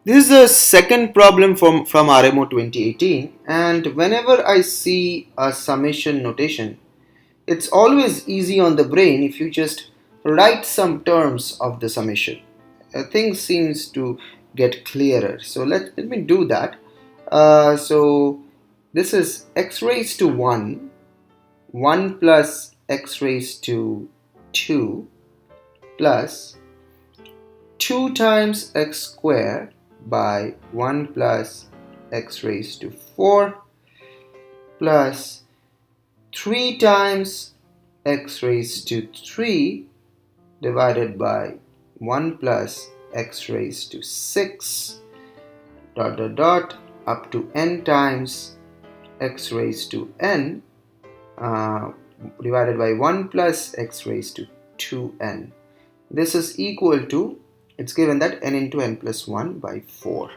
This is the second problem from RMO 2018, and whenever I see a summation notation, it's always easy on the brain if you just write some terms of the summation. Things seems to get clearer. So let me do that. So this is x raised to 1, 1 plus x raised to 2 plus 2 times x squared by 1 plus x raised to 4 plus 3 times x raised to 3 divided by 1 plus x raised to 6 dot dot dot up to n times x raised to n divided by 1 plus x raised to 2n. This is equal to, it's given that n into n plus 1 by 4.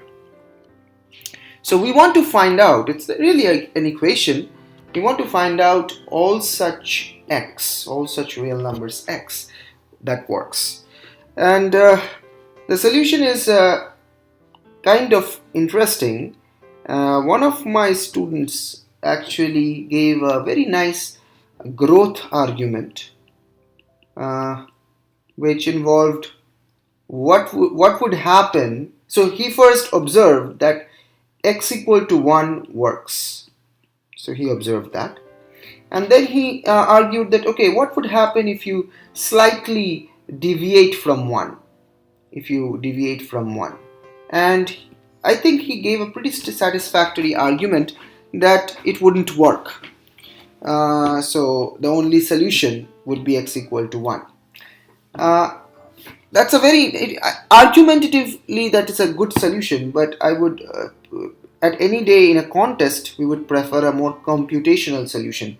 So we want to find out, it's really an equation, we want to find out all such x, all such real numbers x that works. And the solution is kind of interesting. One of my students actually gave a very nice growth argument which involved what would happen. So he first observed that x equal to 1 works. So he observed that. And then he argued that, okay, what would happen if you slightly deviate from 1? If you deviate from 1. And I think he gave a pretty satisfactory argument that it wouldn't work. So the only solution would be x equal to 1. That's a very, argumentatively that is a good solution, but I would, at any day in a contest, we would prefer a more computational solution.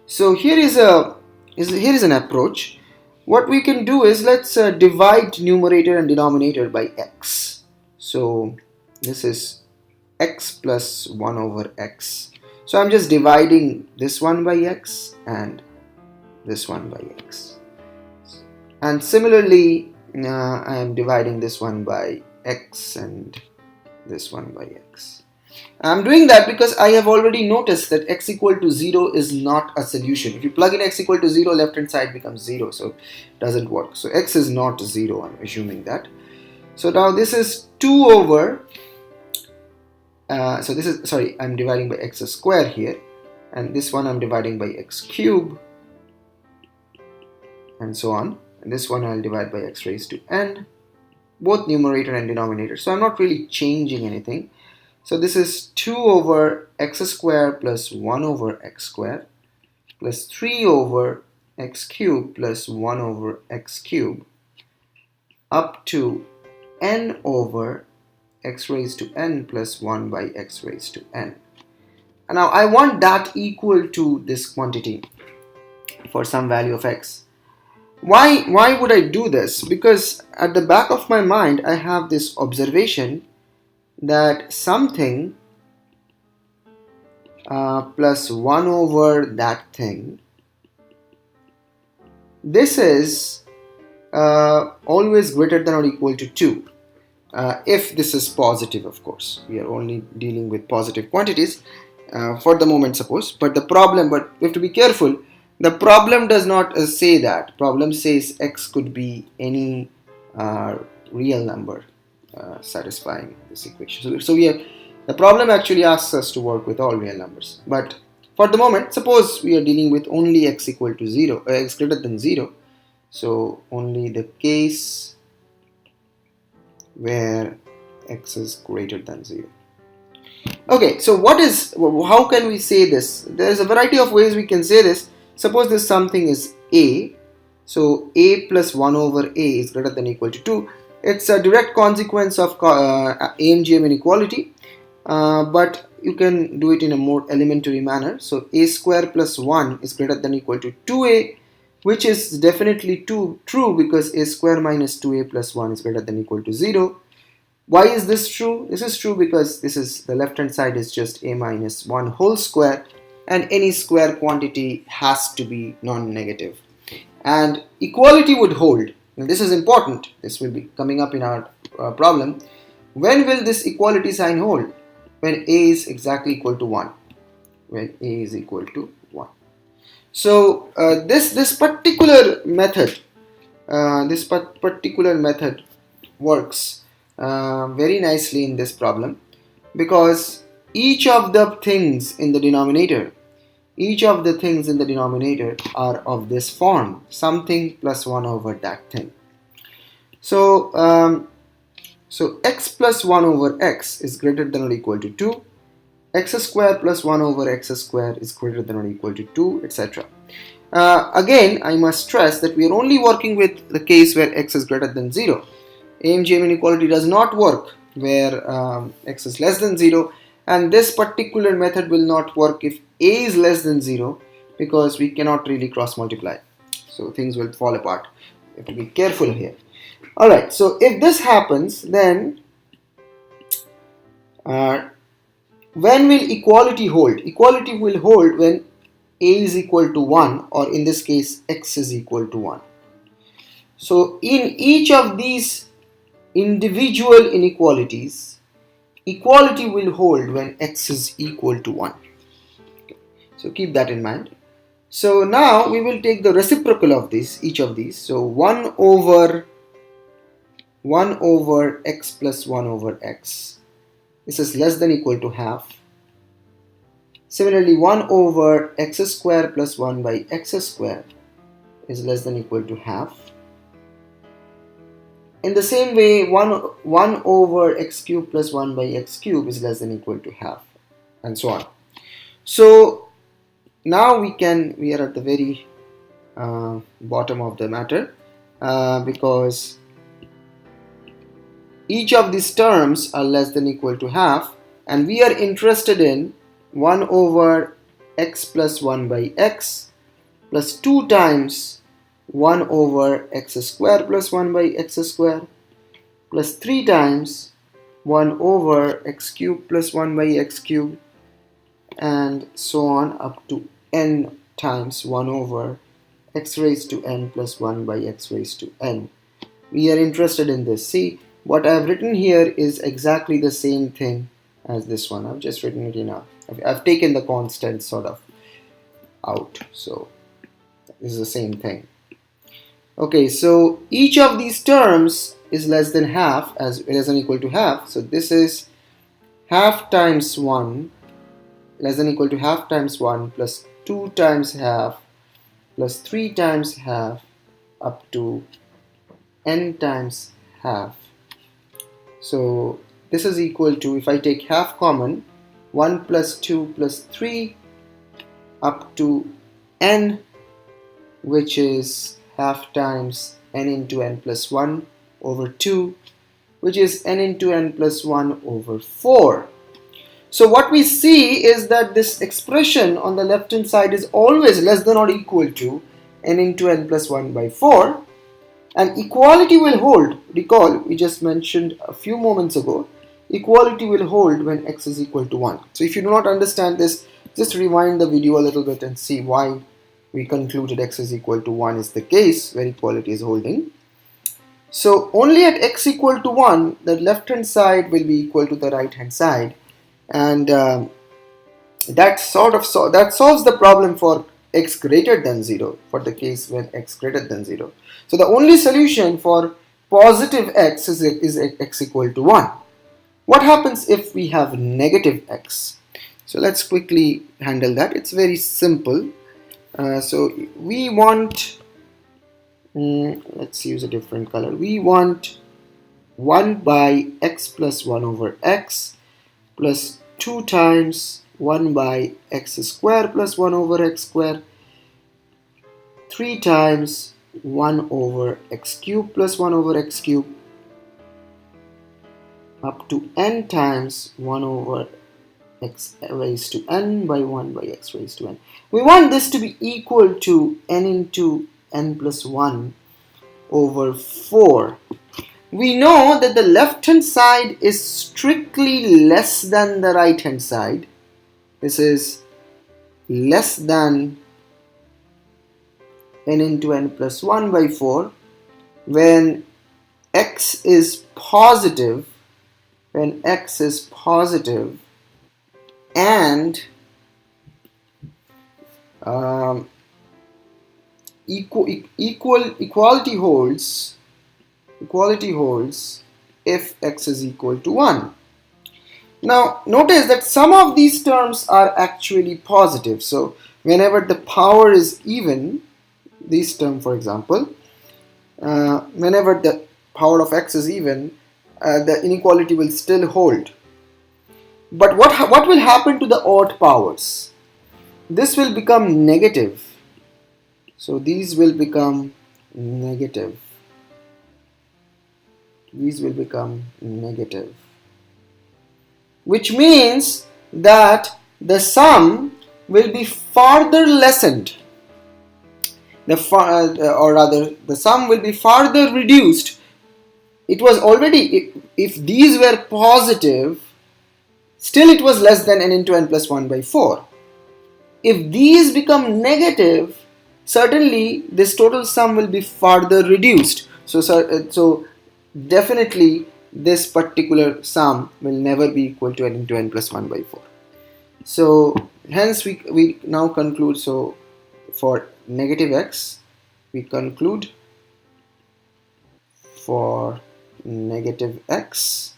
So here is an approach. What we can do is, let's divide numerator and denominator by x. So this is x plus 1 over x. So I'm just dividing this one by x and this one by x. And similarly, I am dividing this one by x and this one by x. I'm doing that because I have already noticed that x equal to 0 is not a solution. If you plug in x equal to 0, left hand side becomes 0, so it doesn't work. So x is not 0, I'm assuming that. So now this is 2 over, so this is, sorry, I'm dividing by x squared here, and this one I'm dividing by x cubed, and so on. And this one I'll divide by x raised to n, both numerator and denominator. So I'm not really changing anything. So this is 2 over x squared plus 1 over x squared plus 3 over x cubed plus 1 over x cubed up to n over x raised to n plus 1 by x raised to n. And now I want that equal to this quantity for some value of x. Why would I do this? Because at the back of my mind I have this observation that something plus 1 over that thing, this is always greater than or equal to 2. If this is positive, of course. We are only dealing with positive quantities for the moment, suppose. But we have to be careful. The problem does not say that. Problem says x could be any real number satisfying this equation. So the problem actually asks us to work with all real numbers. But for the moment, suppose we are dealing with only x equal to 0, x greater than 0. So only the case where x is greater than 0. Okay, so how can we say this? There's a variety of ways we can say this. Suppose this something is a, so a plus 1 over a is greater than or equal to 2. It's a direct consequence of AMGM inequality, but you can do it in a more elementary manner. So a square plus 1 is greater than or equal to 2a, which is definitely true because a square minus 2a plus 1 is greater than or equal to 0. Why is this true? This is true because the left hand side is just a minus 1 whole square, and any square quantity has to be non-negative. And equality would hold. Now this is important. This will be coming up in our problem. When will this equality sign hold? When a is exactly equal to 1. When a is equal to 1. So this particular method works very nicely in this problem, because each of the things in the denominator are of this form, something plus 1 over that thing. So so x plus 1 over x is greater than or equal to 2. X square plus 1 over x square is greater than or equal to 2, etc. Again, I must stress that we are only working with the case where x is greater than 0. AMGM inequality does not work where x is less than 0, and this particular method will not work if a is less than 0, because we cannot really cross multiply. So things will fall apart. You have to be careful here. Alright, so if this happens, then when will equality hold? Equality will hold when a is equal to 1, or in this case x is equal to 1. So in each of these individual inequalities, equality will hold when x is equal to 1. Okay. So keep that in mind. So now we will take the reciprocal of each of these. So 1 over x plus 1 over x. This is less than equal to half. Similarly, 1 over x square plus 1 by x square is less than equal to half. In the same way, 1 over x cube plus 1 by x cube is less than equal to half, and so on. So now we are at the very bottom of the matter, because each of these terms are less than equal to half, and we are interested in 1 over x plus 1 by x plus 2 times 1 over x square plus 1 by x square plus 3 times 1 over x cube plus 1 by x cube, and so on up to n times 1 over x raised to n plus 1 by x raised to n. We are interested in this. See, what I have written here is exactly the same thing as this one. I've just written it in I've taken the constant sort of out, so this is the same thing. Okay, so each of these terms is less than half, as it is equal to half. So this is half times 1 less than equal to half times 1 plus 2 times half plus 3 times half up to n times half. So this is equal to, if I take half common, 1 plus 2 plus 3 up to n, which is half times n into n plus 1 over 2, which is n into n plus 1 over 4. So what we see is that this expression on the left hand side is always less than or equal to n into n plus 1 by 4, and equality will hold. Recall, we just mentioned a few moments ago, equality will hold when x is equal to 1. So if you do not understand this, just rewind the video a little bit and see why we concluded x is equal to 1 is the case where equality is holding. So only at x equal to 1, the left hand side will be equal to the right hand side, and that solves the problem for x greater than 0, for the case when x greater than 0. So the only solution for positive x is x equal to 1. What happens if we have negative x? So let's quickly handle that. It's very simple. So we want, let's use a different color. We want 1 by x plus 1 over x plus 2 times 1 by x square plus 1 over x square, 3 times 1 over x cube plus 1 over x cube, up to n times 1 over x raised to n by 1 by x raised to n. We want this to be equal to n into n plus 1 over 4. We know that the left hand side is strictly less than the right hand side. This is less than n into n plus 1 by 4 when x is positive when x is positive and um, equality holds if x is equal to 1. Now notice that some of these terms are actually positive. So whenever the power is even, this term for example, whenever the power of x is even, the inequality will still hold. But what will happen to the odd powers? This will become negative. So these will become negative. These will become negative. Which means that the sum will be further lessened. Or rather, the sum will be further reduced. It was already, if these were positive, still it was less than n into n plus 1 by 4. If these become negative, certainly this total sum will be further reduced. So definitely this particular sum will never be equal to n into n plus 1 by 4. So hence we now conclude, so for negative x, we conclude for negative x,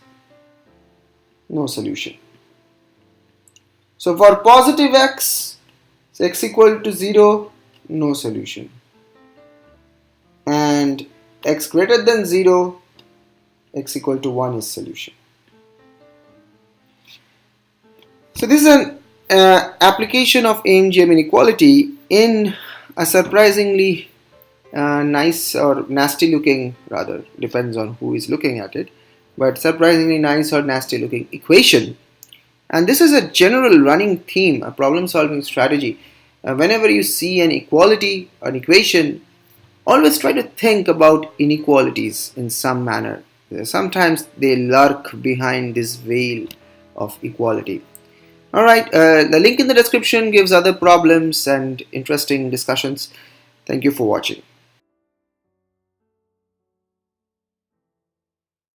no solution. So for positive x, so x equal to 0, no solution. And x greater than 0, x equal to 1 is solution. So this is an application of AMGM inequality in a surprisingly nice or nasty looking, rather depends on who is looking at it, but surprisingly nice or nasty looking equation. And this is a general running theme, a problem solving strategy. Whenever you see an equality, an equation, always try to think about inequalities in some manner. Sometimes they lurk behind this veil of equality. Alright, the link in the description gives other problems and interesting discussions. Thank you for watching.